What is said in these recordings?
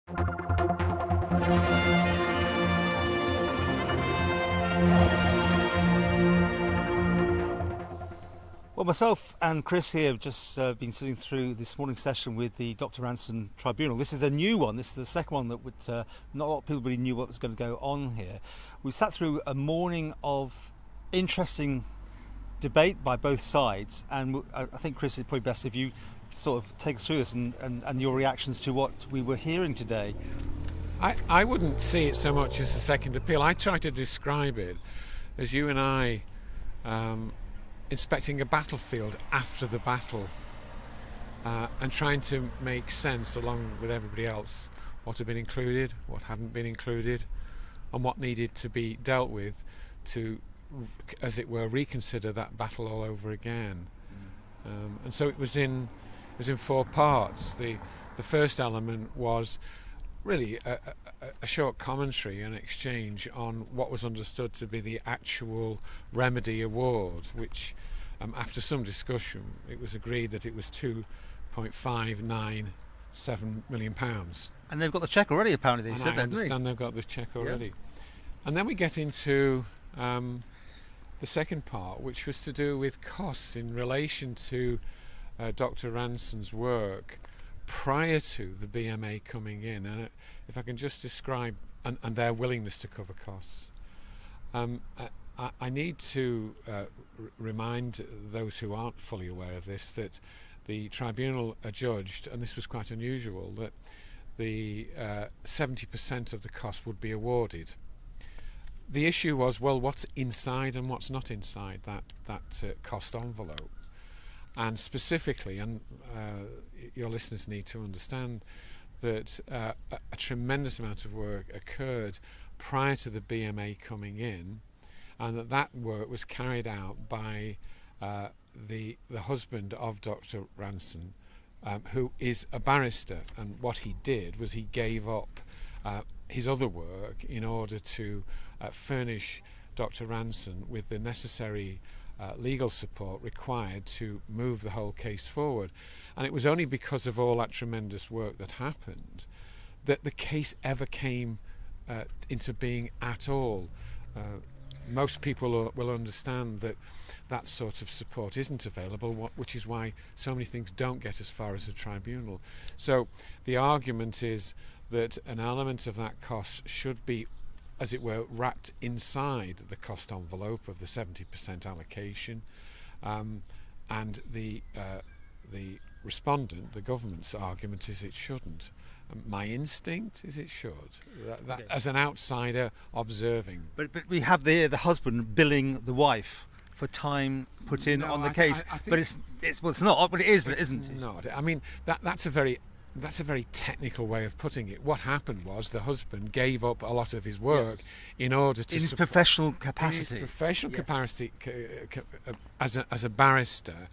Well, myself and Chris here have just been sitting through this morning's session with the Dr Ranson Tribunal. This is a new one. This is the second one that not a lot of people really knew what was going to go on here. We sat through a morning of interesting debate by both sides, and I think, Chris, it's probably best if you sort of take us through this and your reactions to what we were hearing today. I wouldn't see it so much as a second appeal. I try to describe it as you and I inspecting a battlefield after the battle and trying to make sense, along with everybody else, what had been included, what hadn't been included, and what needed to be dealt with to, as it were, reconsider that battle all over again. And so it was in four parts. The first element was really a short commentary and exchange on what was understood to be the actual remedy award, which after some discussion it was agreed that it was £2.597 million. And they've got the cheque already, apparently. I understand they've got the cheque already. Yeah. And then we get into the second part, which was to do with costs in relation to Dr Ranson's work prior to the BMA coming in, and if I can just describe and their willingness to cover costs. I need to remind those who aren't fully aware of this that the tribunal adjudged, and this was quite unusual, that the 70% of the cost would be awarded. The issue was, well, what's inside and what's not inside that cost envelope? And specifically, and your listeners need to understand that a tremendous amount of work occurred prior to the BMA coming in, and that work was carried out by the husband of Dr Ranson, who is a barrister. And what he did was he gave up his other work in order to furnish Dr Ranson with the necessary legal support required to move the whole case forward. And it was only because of all that tremendous work that happened that the case ever came into being at all. Most people will understand that that sort of support isn't available, which is why so many things don't get as far as the tribunal. So the argument is that an element of that cost should be, as it were, wrapped inside the cost envelope of the 70% allocation, and the respondent, the government's argument is it shouldn't. My instinct is it should. That, as an outsider observing. But we have the husband billing the wife for time put in on the case. But it's not. But it is. But it isn't. Not. I mean, that's a very technical way of putting it. What happened was the husband gave up a lot of his work in order to... In his professional capacity. In his professional capacity as a barrister,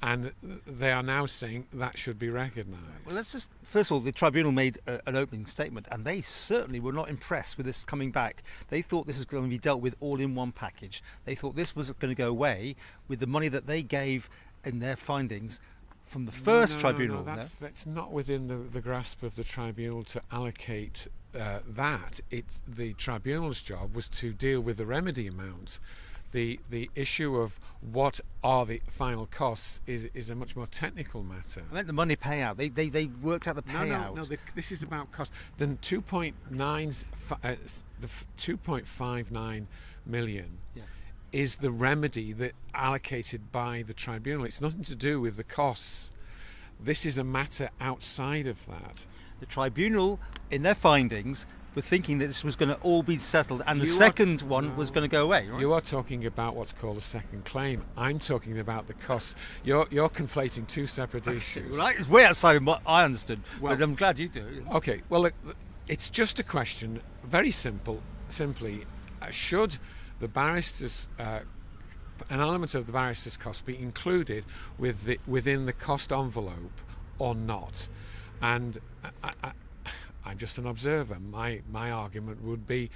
and they are now saying that should be recognised. Well, let's just... First of all, the tribunal made an opening statement, and they certainly were not impressed with this coming back. They thought this was going to be dealt with all in one package. They thought this was going to go away with the money that they gave in their findings from the first tribunal. That's not within the grasp of the tribunal to allocate that. The tribunal's job was to deal with the remedy amount. The issue of what are the final costs is a much more technical matter. I meant the money payout. They worked out the payout. No, this is about cost. Then 2.59 million. Yeah. Is the remedy that allocated by the tribunal. It's nothing to do with the costs. This is a matter outside of that. The tribunal, in their findings, were thinking that this was going to all be settled, and the second one was going to go away, right? You are talking about what's called a second claim. I'm talking about the costs. You're conflating two separate issues. Well, it's way outside of what I understood, but I'm glad you do. Okay, well, it's just a question, very simply, should the barrister's an element of the barrister's cost be included within the cost envelope or not? And I'm just an observer. My argument would be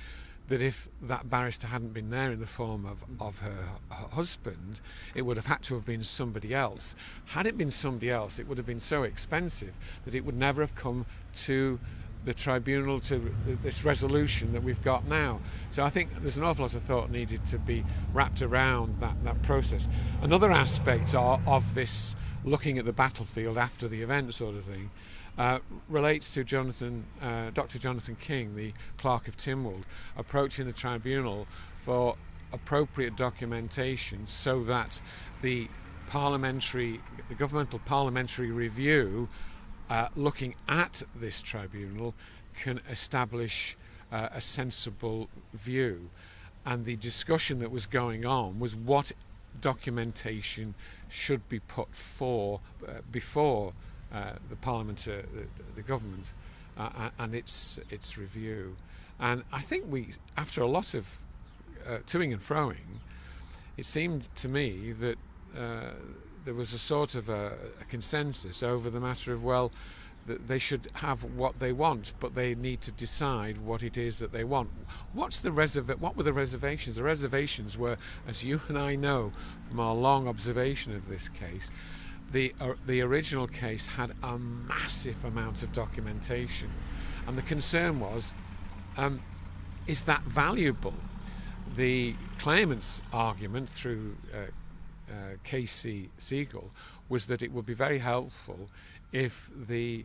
that if that barrister hadn't been there in the form of her husband, it would have had to have been somebody else. Had it been somebody else, it would have been so expensive that it would never have come to the tribunal to this resolution that we've got now. So I think there's an awful lot of thought needed to be wrapped around that process. Another aspect of this looking at the battlefield after the event sort of thing relates to Dr. Jonathan King, the Clerk of Tynwald, approaching the tribunal for appropriate documentation so that the governmental parliamentary review looking at this tribunal can establish a sensible view. And the discussion that was going on was what documentation should be put before the Parliament, the government, and its review. And I think after a lot of toing and froing, it seemed to me that there was a sort of a consensus over the matter of, well, that they should have what they want, but they need to decide what it is that they want. What were the reservations? The reservations were, as you and I know from our long observation of this case, the original case had a massive amount of documentation, and the concern was, is that valuable? The claimant's argument through K.C. Siegel was that it would be very helpful if the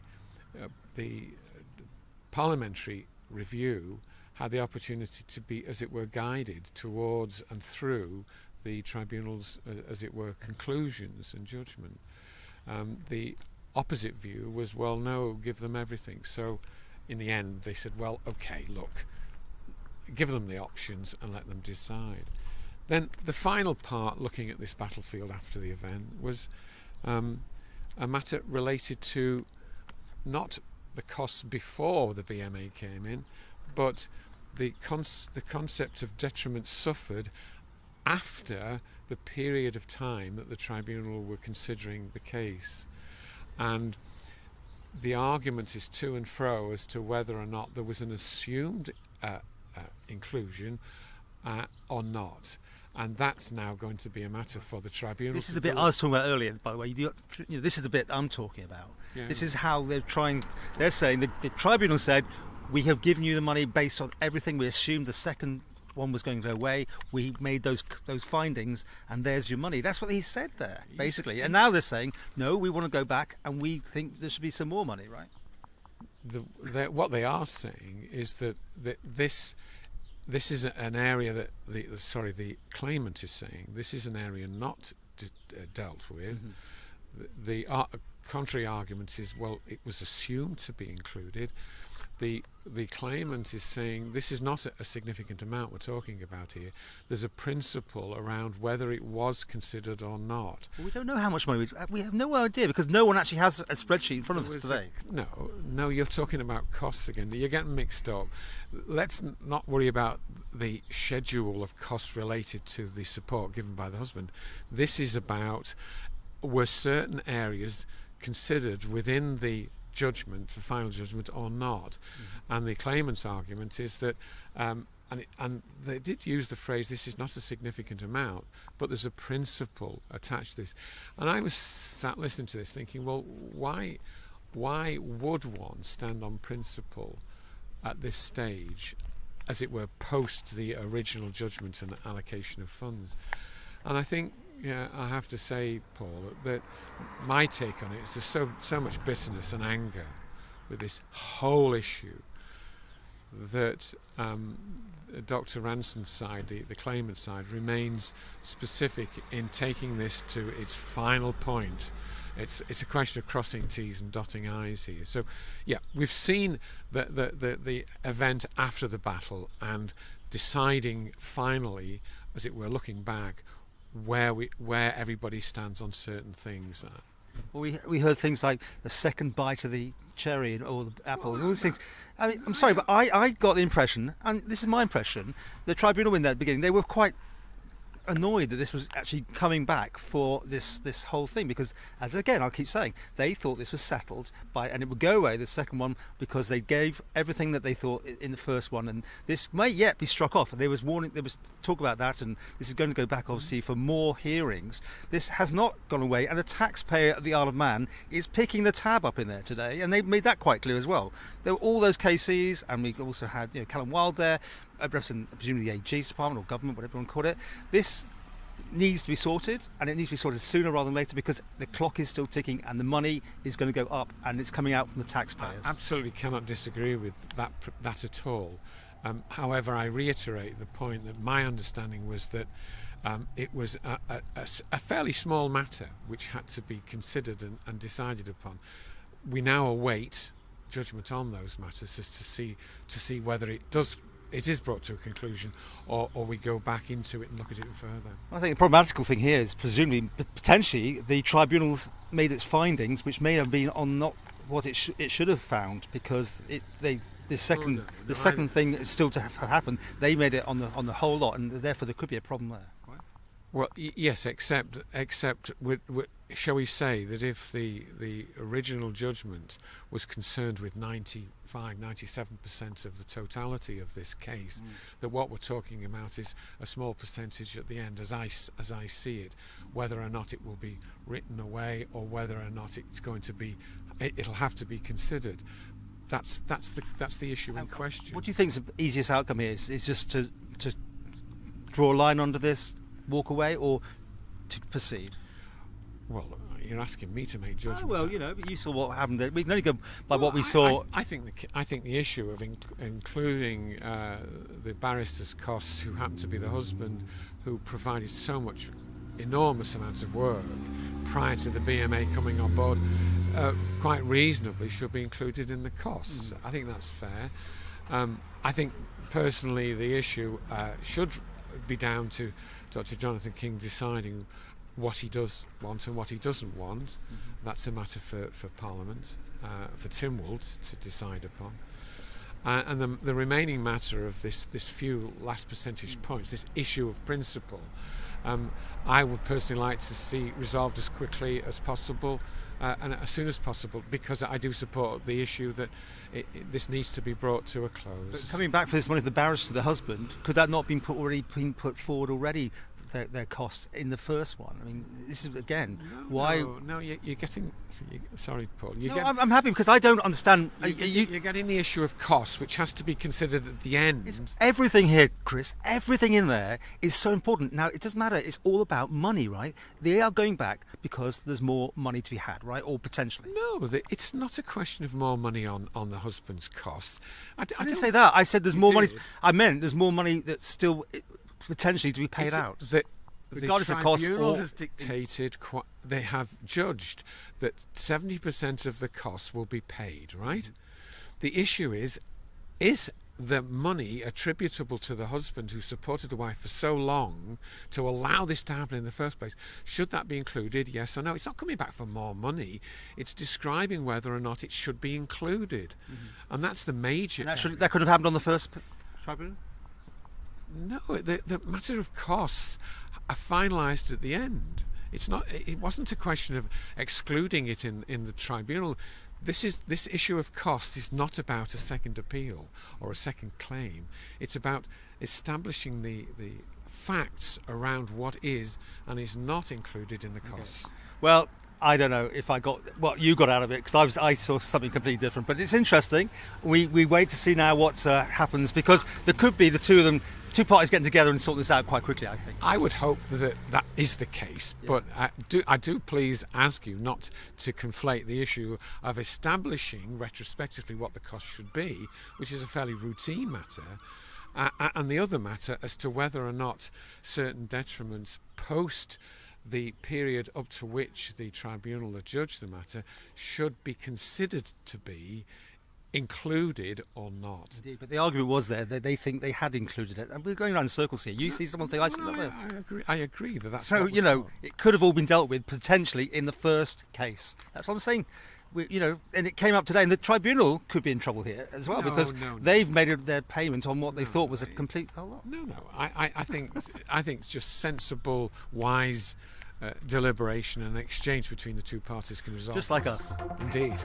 parliamentary review had the opportunity to be, as it were, guided towards and through the tribunal's, as it were, conclusions and judgment. The opposite view was, well, no, give them everything. So in the end they said, well, okay, look, give them the options and let them decide. Then the final part, looking at this battlefield after the event, was a matter related to not the costs before the BMA came in, but the concept of detriment suffered after the period of time that the tribunal were considering the case. And the argument is to and fro as to whether or not there was an assumed inclusion or not. And that's now going to be a matter for the tribunal. This is the bit I was talking about earlier, by the way. This is the bit I'm talking about. Yeah. This is how they're saying, the tribunal said, we have given you the money based on everything. We assumed the second one was going to go away. We made those findings, and there's your money. That's what he said there, basically. And now they're saying, no, we want to go back, and we think there should be some more money, right? What they are saying is that this is an area that the claimant is saying this is an area not dealt with. Mm-hmm. The contrary argument is, well, it was assumed to be included. The claimant is saying this is not a significant amount we're talking about here. There's a principle around whether it was considered or not. Well, we don't know how much money we have no idea, because no one actually has a spreadsheet in front of us today. No, you're talking about costs again. You're getting mixed up. Let's not worry about the schedule of costs related to the support given by the husband. This is about, were certain areas considered within the judgment, for final judgment, or not. Mm-hmm. And the claimant's argument is that, and they did use the phrase, this is not a significant amount, but there's a principle attached to this. And I was sat listening to this thinking, well, why would one stand on principle at this stage, as it were, post the original judgment and allocation of funds? And I think, I have to say, Paul, that my take on it is there's so much bitterness and anger with this whole issue that Dr. Ranson's side, the claimant side, remains specific in taking this to its final point. It's a question of crossing T's and dotting I's here. So, we've seen the event after the battle and deciding finally, as it were, looking back, where everybody stands on certain things. Well, we heard things like the second bite of the cherry or the apple and all these things. I mean, I'm sorry, but I got the impression, and this is my impression, the tribunal in the beginning, they were quite annoyed that this was actually coming back for this whole thing, because, as again I'll keep saying, they thought this was settled and it would go away, the second one, because they gave everything that they thought in the first one, and this may yet be struck off. There was talk about that, and this is going to go back obviously for more hearings. This has not gone away, and the taxpayer at the Isle of Man is picking the tab up in there today, and they've made that quite clear as well. There were all those cases, and we also had Callum Wilde there, representing presumably the AG's department or government, whatever you want to call it. This needs to be sorted, and it needs to be sorted sooner rather than later, because the clock is still ticking and the money is going to go up, and it's coming out from the taxpayers. I absolutely cannot disagree with that at all. However, I reiterate the point that my understanding was that it was a fairly small matter which had to be considered and decided upon. We now await judgment on those matters as to see whether it is brought to a conclusion, or we go back into it and look at it further. I think the problematical thing here is presumably, potentially, the tribunal's made its findings, which may have been on not what it should have found, because the second thing is still to have happened. They made it on the whole lot, and therefore there could be a problem there. Right? Well, yes, except shall we say that if the original judgment was concerned with 97% of the totality of this case, that what we're talking about is a small percentage at the end, as I see it, whether or not it will be written away or whether or not it's going to be, it'll have to be considered. That's the issue in question. What do you think is the easiest outcome here? Is just to draw a line under this, walk away, or to proceed? Well, you're asking me to make judgments. Well, but you saw what happened. We can only go by what we saw. I think the issue of including the barrister's costs, who happened to be the husband, who provided so much enormous amounts of work prior to the BMA coming on board, quite reasonably should be included in the costs. I think that's fair. I think personally the issue should be down to Dr. Jonathan King deciding what he does want and what he doesn't want. That's a matter for Parliament, for Tynwald to decide upon. And the remaining matter of this few last percentage points, this issue of principle, I would personally like to see resolved as quickly as possible and as soon as possible, because I do support the issue that this needs to be brought to a close. But coming back for this one, if the barrister, the husband, could that not been put forward already? Their costs in the first one. I mean, this is again why. No, you're getting. Sorry, Paul. I'm happy because I don't understand. You're getting the issue of costs, which has to be considered at the end. It's everything here, Chris. Everything in there is so important. Now, it doesn't matter. It's all about money, right? They are going back because there's more money to be had, right? Or potentially. No, it's not a question of more money on the husband's costs. I didn't say that. I said there's more money. I meant there's more money that's still potentially to be paid out. Regardless of cost, has dictated. They have judged that 70% of the costs will be paid. Right. The issue is the money attributable to the husband who supported the wife for so long to allow this to happen in the first place? Should that be included? Yes or no? It's not coming back for more money. It's describing whether or not it should be included, and that's the major. And that could have happened on the first tribunal. No, the matter of costs are finalised at the end. It wasn't a question of excluding it in the tribunal. This issue of costs is not about a second appeal or a second claim. It's about establishing the facts around what is and is not included in the costs. Okay. Well, I don't know if I got what you got out of it, because I saw something completely different. But it's interesting. We wait to see now what happens, because there could be the two parties getting together and sorting this out quite quickly, I think. I would hope that is the case, but I do please ask you not to conflate the issue of establishing retrospectively what the cost should be, which is a fairly routine matter, and the other matter as to whether or not certain detriments post the period up to which the tribunal adjudged the matter should be considered to be included or not. Indeed, but the argument was there that they think they had included it, and we're going around in circles here. You see one thing, I see another. I agree that that's so. What was thought. It could have all been dealt with potentially in the first case. That's what I'm saying. And it came up today, and the tribunal could be in trouble here as well because they've made their payment on what they thought was a complete whole lot. No. I think it's just sensible, wise deliberation and exchange between the two parties can resolve. Just like us. Indeed.